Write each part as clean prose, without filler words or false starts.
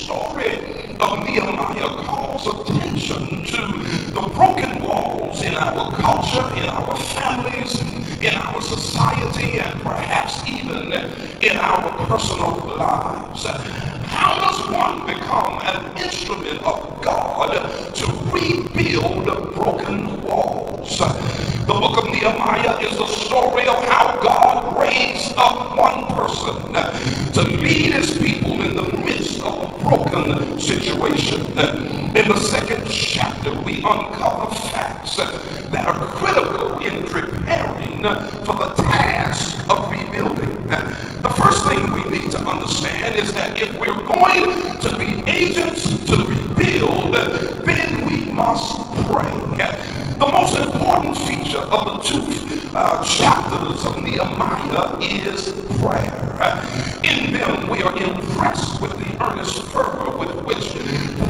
story of Nehemiah calls attention to the broken walls in our culture, in our families, in our society, and perhaps even in our personal lives. How does one become an instrument of God to rebuild broken walls? The book of Nehemiah is the story of how God raised up one person to lead his people in the midst of a broken situation. In the second chapter, we uncover facts that are critical in preparing for the task of rebuilding. The first thing we need to understand is that if we're going to be agents to rebuild, then we must pray. The most important feature of the two chapters of Nehemiah is prayer. In them, we are impressed with the earnest fervor with which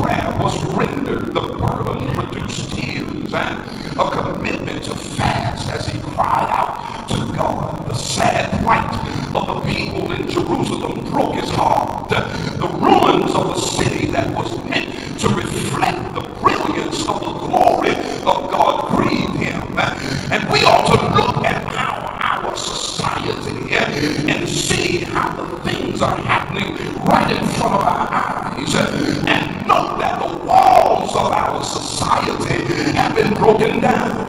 prayer was rendered. The burden produced tears and a commitment to fast as he cried out to God. The sad plight of the people in Jerusalem broke his heart. The ruins of the city that was meant to reflect the brilliance of the glory of God grieved him. And we ought to look at our society and see how the things are happening right in front of our eyes, and know that the walls of our society have been broken down.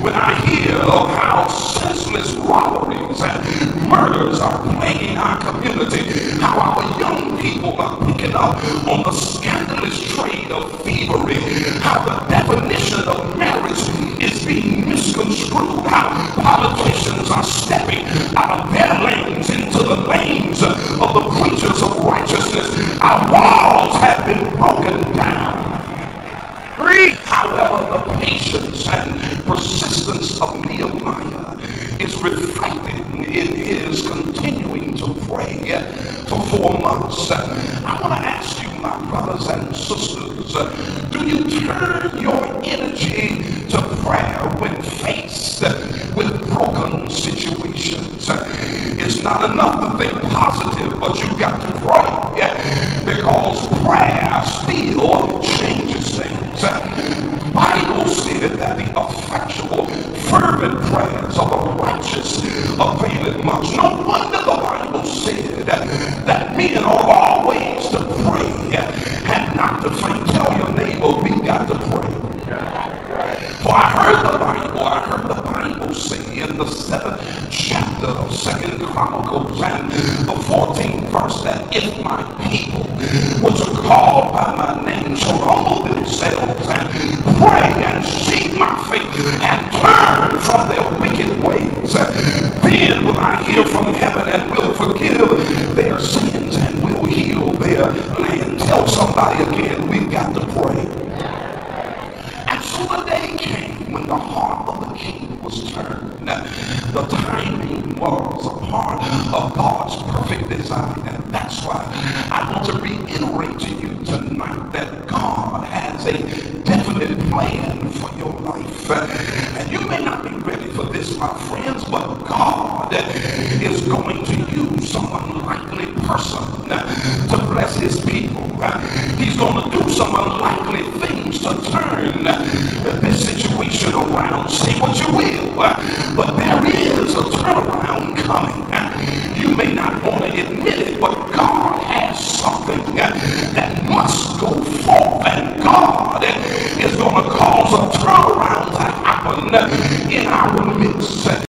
When I hear of how senseless robberies and murders are plaguing our community, how our young people are picking up on the scandalous trade of thievery, how the definition of marriage is being misconstrued, how politicians are stepping out of their lanes into the lanes of the preachers of righteousness, our walls have been broken down. However, the patience and persistence of Nehemiah is reflected in his continuing to pray for 4 months. I want to ask you, my brothers and sisters, do you turn your energy to prayer when faced with broken situations? It's not enough to think positive, but you've got to pray, because prayer still changes things. The Bible said that the effectual, fervent prayers of the righteous availeth much. No wonder the Bible said that men ought always to pray and not to faint. Tell your neighbor, we got to pray. For I heard the Bible say in the 7th chapter of 2nd Chronicles and the 14th verse that if my people which are called by my name shall humble themselves and pray and seek my face and turn from their wicked ways, then will I hear from heaven and will forgive their sins and will heal their land. Tell somebody again, we've got to pray. And so the day came when the heart of the king was turned. The timing was a part of God's perfect design. And that's why I want to reiterate to you tonight that God has a definite plan for your life. And you may not be ready for this, my friends, but God is going to use some unlikely person to bless his people. He's going to do some unlikely things to turn this situation around. Say what you will, but there is a turnaround coming. You may not want to admit it, but God has something that must go forth, and God is going to cause a turnaround to happen in our midst.